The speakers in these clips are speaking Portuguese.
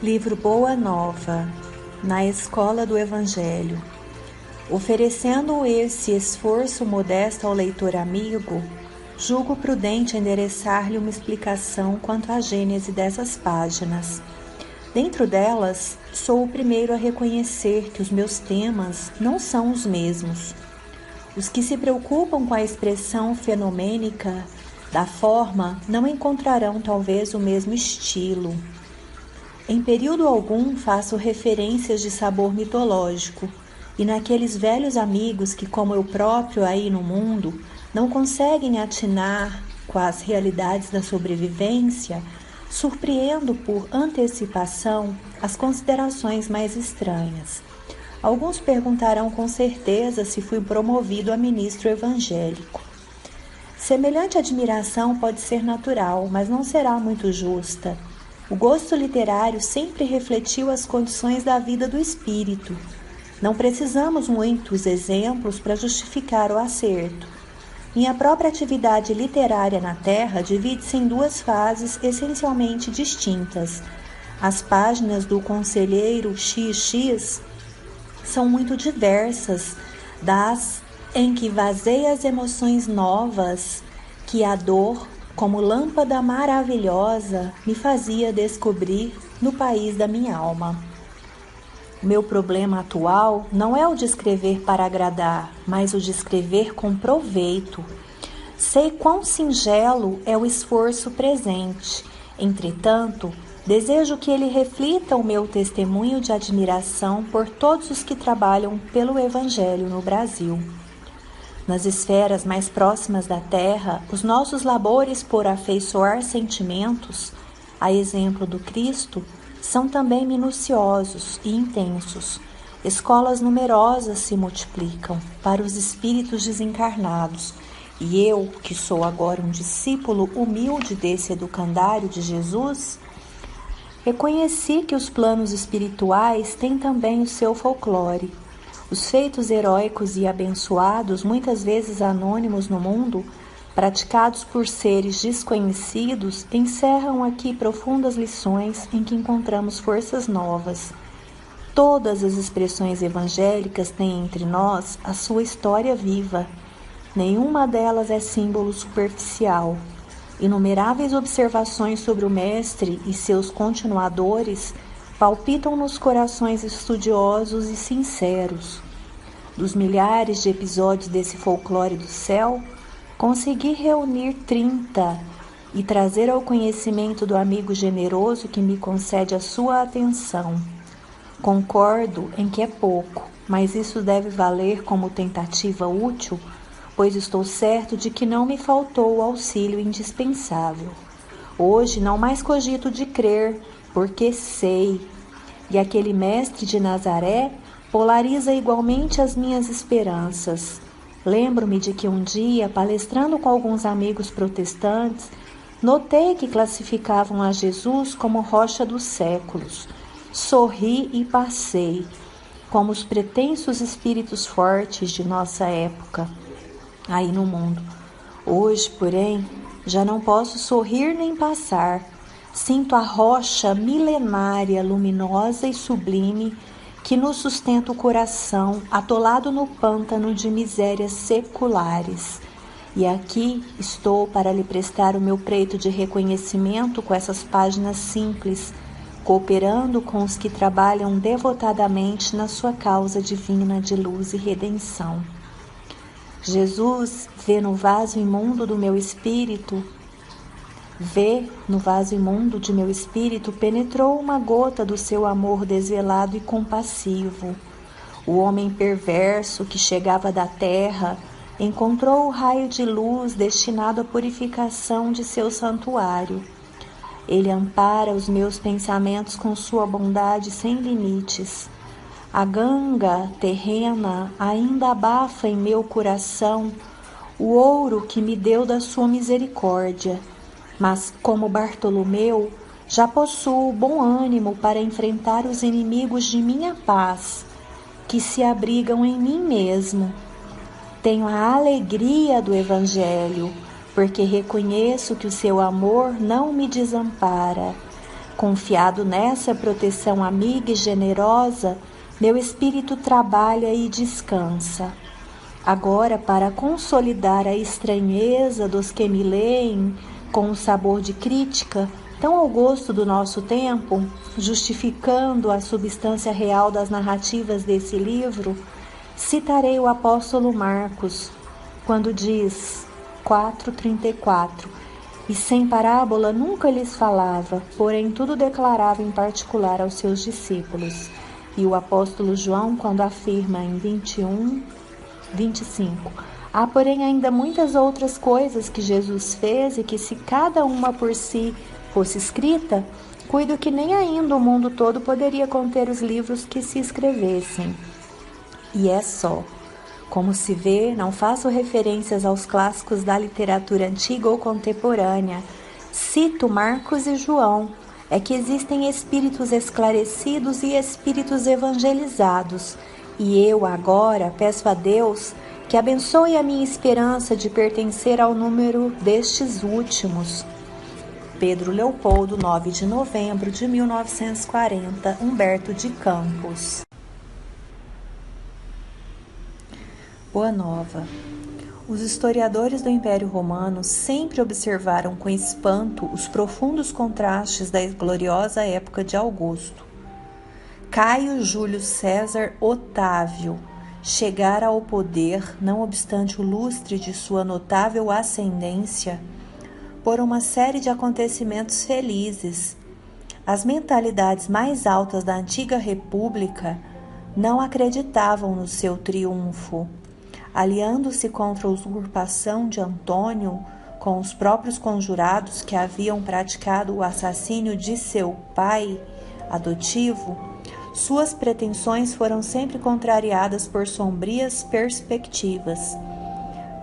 Livro Boa Nova, na Escola do Evangelho. Oferecendo esse esforço modesto ao leitor amigo, julgo prudente endereçar-lhe uma explicação quanto à gênese dessas páginas. Dentro delas, sou o primeiro a reconhecer que os meus temas não são os mesmos. Os que se preocupam com a expressão fenomênica da forma não encontrarão talvez o mesmo estilo. Em período algum faço referências de sabor mitológico, e naqueles velhos amigos que, como eu próprio aí no mundo, não conseguem atinar com as realidades da sobrevivência, surpreendo por antecipação as considerações mais estranhas. Alguns perguntarão com certeza se fui promovido a ministro evangélico. Semelhante admiração pode ser natural, mas não será muito justa. O gosto literário sempre refletiu as condições da vida do espírito. Não precisamos muitos exemplos para justificar o acerto. Minha própria atividade literária na Terra divide-se em duas fases essencialmente distintas. As páginas do Conselheiro XX são muito diversas das em que vazei as emoções novas que a dor, como lâmpada maravilhosa, me fazia descobrir no país da minha alma. O meu problema atual não é o de escrever para agradar, mas o de escrever com proveito. Sei quão singelo é o esforço presente. Entretanto, desejo que ele reflita o meu testemunho de admiração por todos os que trabalham pelo Evangelho no Brasil. Nas esferas mais próximas da terra, os nossos labores por afeiçoar sentimentos, a exemplo do Cristo, são também minuciosos e intensos. Escolas numerosas se multiplicam para os espíritos desencarnados, e eu, que sou agora um discípulo humilde desse educandário de Jesus, reconheci que os planos espirituais têm também o seu folclore. Os feitos heróicos e abençoados, muitas vezes anônimos no mundo, praticados por seres desconhecidos, encerram aqui profundas lições em que encontramos forças novas. Todas as expressões evangélicas têm entre nós a sua história viva. Nenhuma delas é símbolo superficial. Inumeráveis observações sobre o Mestre e seus continuadores palpitam nos corações estudiosos e sinceros. Dos milhares de episódios desse folclore do céu, consegui reunir 30 e trazer ao conhecimento do amigo generoso que me concede a sua atenção. Concordo em que é pouco, mas isso deve valer como tentativa útil, pois estou certo de que não me faltou o auxílio indispensável. Hoje não mais cogito de crer, porque sei. E aquele mestre de Nazaré polariza igualmente as minhas esperanças. Lembro-me de que um dia, palestrando com alguns amigos protestantes, notei que classificavam a Jesus como rocha dos séculos. Sorri e passei, como os pretensos espíritos fortes de nossa época, aí no mundo. Hoje, porém, já não posso sorrir nem passar. Sinto a rocha milenária, luminosa e sublime que nos sustenta o coração, atolado no pântano de misérias seculares. E aqui estou para lhe prestar o meu preito de reconhecimento com essas páginas simples, cooperando com os que trabalham devotadamente na sua causa divina de luz e redenção. Jesus vê no vaso imundo de meu espírito, penetrou uma gota do seu amor desvelado e compassivo. O homem perverso que chegava da terra encontrou o raio de luz destinado à purificação de seu santuário. Ele ampara os meus pensamentos com sua bondade sem limites. A ganga terrena ainda abafa em meu coração o ouro que me deu da sua misericórdia. Mas, como Bartolomeu, já possuo bom ânimo para enfrentar os inimigos de minha paz, que se abrigam em mim mesmo. Tenho a alegria do Evangelho, porque reconheço que o seu amor não me desampara. Confiado nessa proteção amiga e generosa, meu espírito trabalha e descansa. Agora, para consolidar a estranheza dos que me leem com o sabor de crítica, tão ao gosto do nosso tempo, justificando a substância real das narrativas desse livro, citarei o apóstolo Marcos, quando diz, 4:34, e sem parábola nunca lhes falava, porém tudo declarava em particular aos seus discípulos. E o apóstolo João, quando afirma em 21:25, há porém ainda muitas outras coisas que Jesus fez e que se cada uma por si fosse escrita, cuido que nem ainda o mundo todo poderia conter os livros que se escrevessem. E é só. Como se vê, não faço referências aos clássicos da literatura antiga ou contemporânea. Cito Marcos e João. É que existem espíritos esclarecidos e espíritos evangelizados. E eu agora peço a Deus que abençoe a minha esperança de pertencer ao número destes últimos. Pedro Leopoldo, 9 de novembro de 1940, Humberto de Campos. Boa Nova. Os historiadores do Império Romano sempre observaram com espanto os profundos contrastes da gloriosa época de Augusto. Caio Júlio César Otávio chegara ao poder, não obstante o lustre de sua notável ascendência, por uma série de acontecimentos felizes. As mentalidades mais altas da antiga república não acreditavam no seu triunfo. Aliando-se contra a usurpação de Antônio com os próprios conjurados que haviam praticado o assassínio de seu pai adotivo, suas pretensões foram sempre contrariadas por sombrias perspectivas.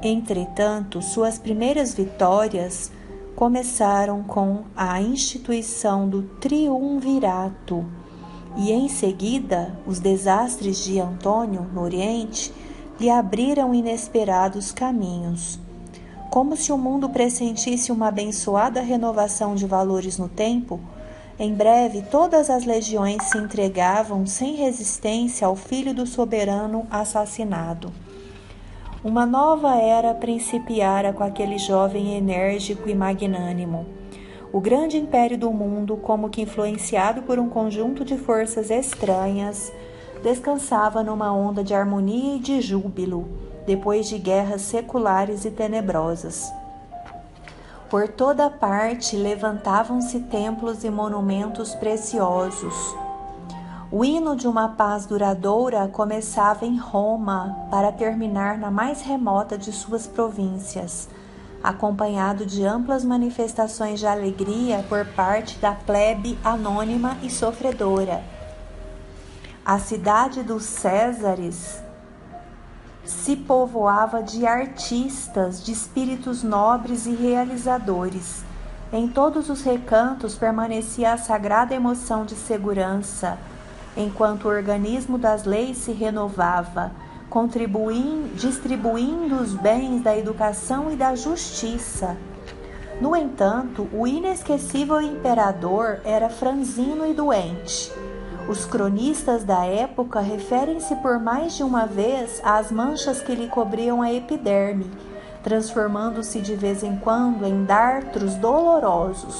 Entretanto, suas primeiras vitórias começaram com a instituição do triunvirato e, em seguida, os desastres de Antônio no Oriente lhe abriram inesperados caminhos. Como se o mundo pressentisse uma abençoada renovação de valores no tempo, em breve todas as legiões se entregavam sem resistência ao filho do soberano assassinado. Uma nova era principiara com aquele jovem enérgico e magnânimo. O grande império do mundo, como que influenciado por um conjunto de forças estranhas, descansava numa onda de harmonia e de júbilo, depois de guerras seculares e tenebrosas. Por toda parte levantavam-se templos e monumentos preciosos. O hino de uma paz duradoura começava em Roma para terminar na mais remota de suas províncias, acompanhado de amplas manifestações de alegria por parte da plebe anônima e sofredora. A cidade dos Césares se povoava de artistas, de espíritos nobres e realizadores. Em todos os recantos permanecia a sagrada emoção de segurança, enquanto o organismo das leis se renovava, distribuindo os bens da educação e da justiça. No entanto, o inesquecível imperador era franzino e doente. Os cronistas da época referem-se por mais de uma vez às manchas que lhe cobriam a epiderme, transformando-se de vez em quando em dartros dolorosos.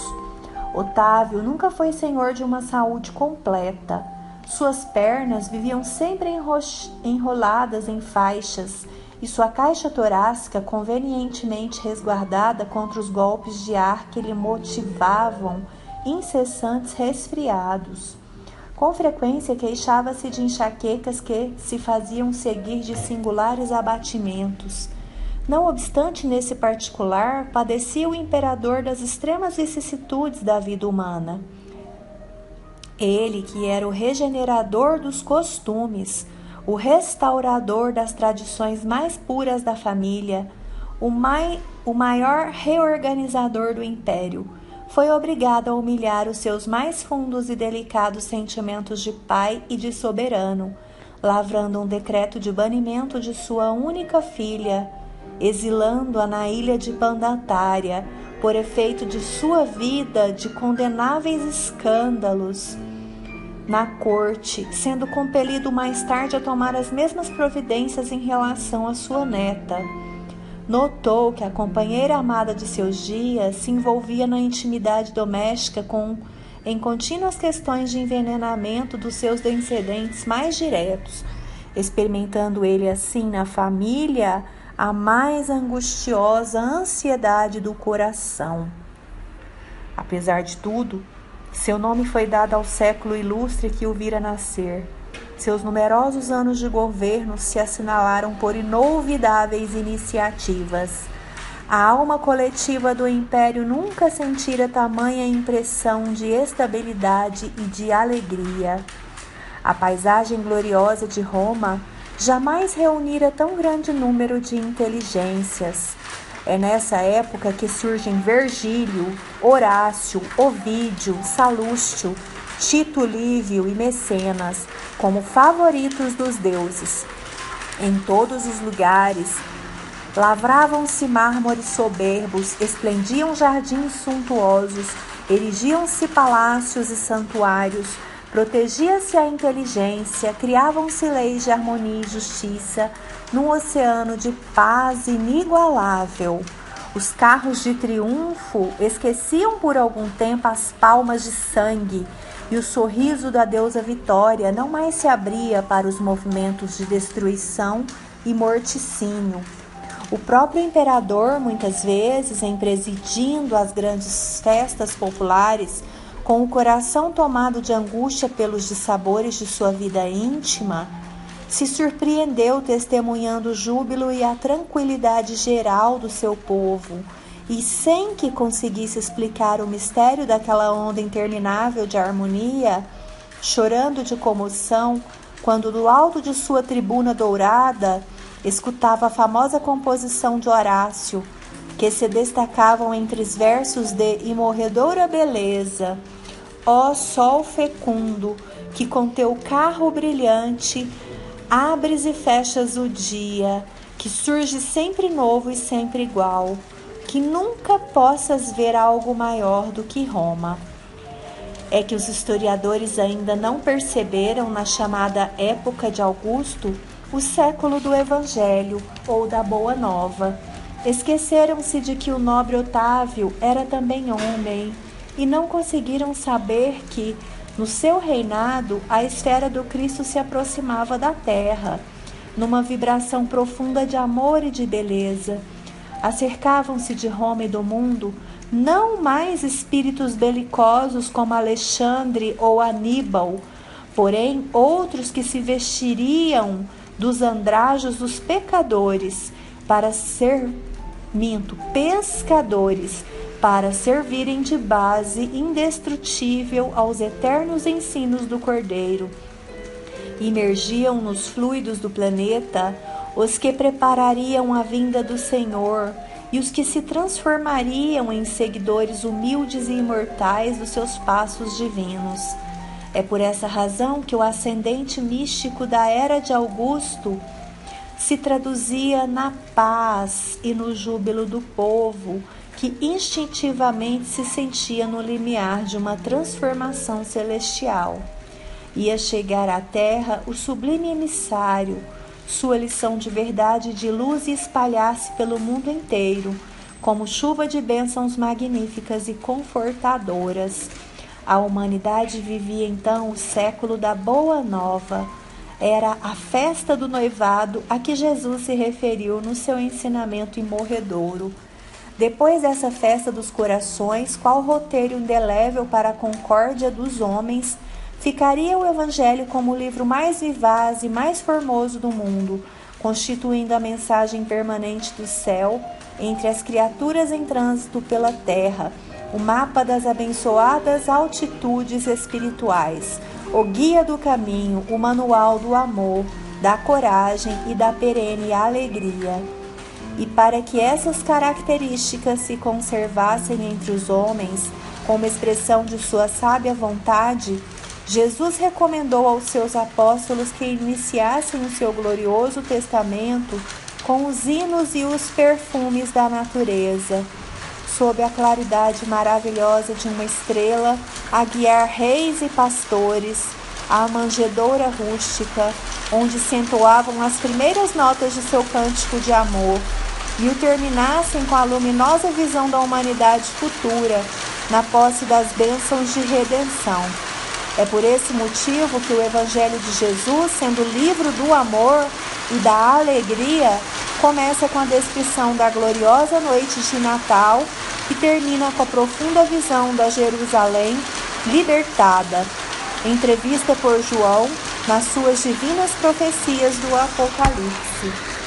Otávio nunca foi senhor de uma saúde completa. Suas pernas viviam sempre enroladas em faixas e sua caixa torácica convenientemente resguardada contra os golpes de ar que lhe motivavam incessantes resfriados. Com frequência queixava-se de enxaquecas que se faziam seguir de singulares abatimentos. Não obstante, nesse particular, padecia o imperador das extremas vicissitudes da vida humana. Ele, que era o regenerador dos costumes, o restaurador das tradições mais puras da família, o maior reorganizador do império, foi obrigado a humilhar os seus mais fundos e delicados sentimentos de pai e de soberano, lavrando um decreto de banimento de sua única filha, exilando-a na ilha de Pandatária, por efeito de sua vida de condenáveis escândalos na corte, sendo compelido mais tarde a tomar as mesmas providências em relação à sua neta. Notou que a companheira amada de seus dias se envolvia na intimidade doméstica em contínuas questões de envenenamento dos seus descendentes mais diretos, experimentando ele assim na família a mais angustiosa ansiedade do coração. Apesar de tudo, seu nome foi dado ao século ilustre que o vira nascer. Seus numerosos anos de governo se assinalaram por inolvidáveis iniciativas. A alma coletiva do império nunca sentira tamanha impressão de estabilidade e de alegria. A paisagem gloriosa de Roma jamais reunira tão grande número de inteligências. É nessa época que surgem Virgílio, Horácio, Ovídio, Salustio, Tito Livio e Mecenas como favoritos dos deuses. Em todos os lugares, lavravam-se mármores soberbos, esplendiam jardins suntuosos, erigiam-se palácios e santuários, protegia-se a inteligência, criavam-se leis de harmonia e justiça, num oceano de paz inigualável. Os carros de triunfo esqueciam por algum tempo as palmas de sangue, e o sorriso da deusa Vitória não mais se abria para os movimentos de destruição e morticínio. O próprio imperador, muitas vezes, em presidindo as grandes festas populares, com o coração tomado de angústia pelos dissabores de sua vida íntima, se surpreendeu testemunhando o júbilo e a tranquilidade geral do seu povo, e sem que conseguisse explicar o mistério daquela onda interminável de harmonia, chorando de comoção, quando do alto de sua tribuna dourada escutava a famosa composição de Horácio, que se destacavam entre os versos de imorredoura beleza. Ó sol fecundo, que com teu carro brilhante abres e fechas o dia, que surge sempre novo e sempre igual, que nunca possas ver algo maior do que Roma. É que os historiadores ainda não perceberam na chamada época de Augusto o século do Evangelho ou da Boa Nova. Esqueceram-se de que o nobre Otávio era também homem e não conseguiram saber que, no seu reinado, a esfera do Cristo se aproximava da terra, numa vibração profunda de amor e de beleza. Acercavam-se de Roma e do mundo não mais espíritos belicosos como Alexandre ou Aníbal, porém outros que se vestiriam dos andrajos dos pecadores pescadores, para servirem de base indestrutível aos eternos ensinos do Cordeiro. Imergiam nos fluidos do planeta os que preparariam a vinda do Senhor e os que se transformariam em seguidores humildes e imortais dos seus passos divinos. É por essa razão que o ascendente místico da era de Augusto se traduzia na paz e no júbilo do povo, que instintivamente se sentia no limiar de uma transformação celestial. Ia chegar à terra o sublime emissário, sua lição de verdade e de luz e espalhar-se pelo mundo inteiro, como chuva de bênçãos magníficas e confortadoras. A humanidade vivia então o século da Boa Nova. Era a festa do noivado a que Jesus se referiu no seu ensinamento imorredouro. Depois dessa festa dos corações, qual roteiro indelével para a concórdia dos homens, ficaria o Evangelho como o livro mais vivaz e mais formoso do mundo, constituindo a mensagem permanente do céu entre as criaturas em trânsito pela terra, o mapa das abençoadas altitudes espirituais, o guia do caminho, o manual do amor, da coragem e da perene alegria. E para que essas características se conservassem entre os homens, como expressão de sua sábia vontade, Jesus recomendou aos seus apóstolos que iniciassem o seu glorioso testamento com os hinos e os perfumes da natureza. sob a claridade maravilhosa de uma estrela, a guiar reis e pastores à manjedoura rústica, onde se entoavam as primeiras notas de seu cântico de amor, e o terminassem com a luminosa visão da humanidade futura, na posse das bênçãos de redenção. É por esse motivo que o Evangelho de Jesus, sendo o livro do amor e da alegria, começa com a descrição da gloriosa noite de Natal e termina com a profunda visão da Jerusalém libertada, entrevista por João nas suas divinas profecias do Apocalipse.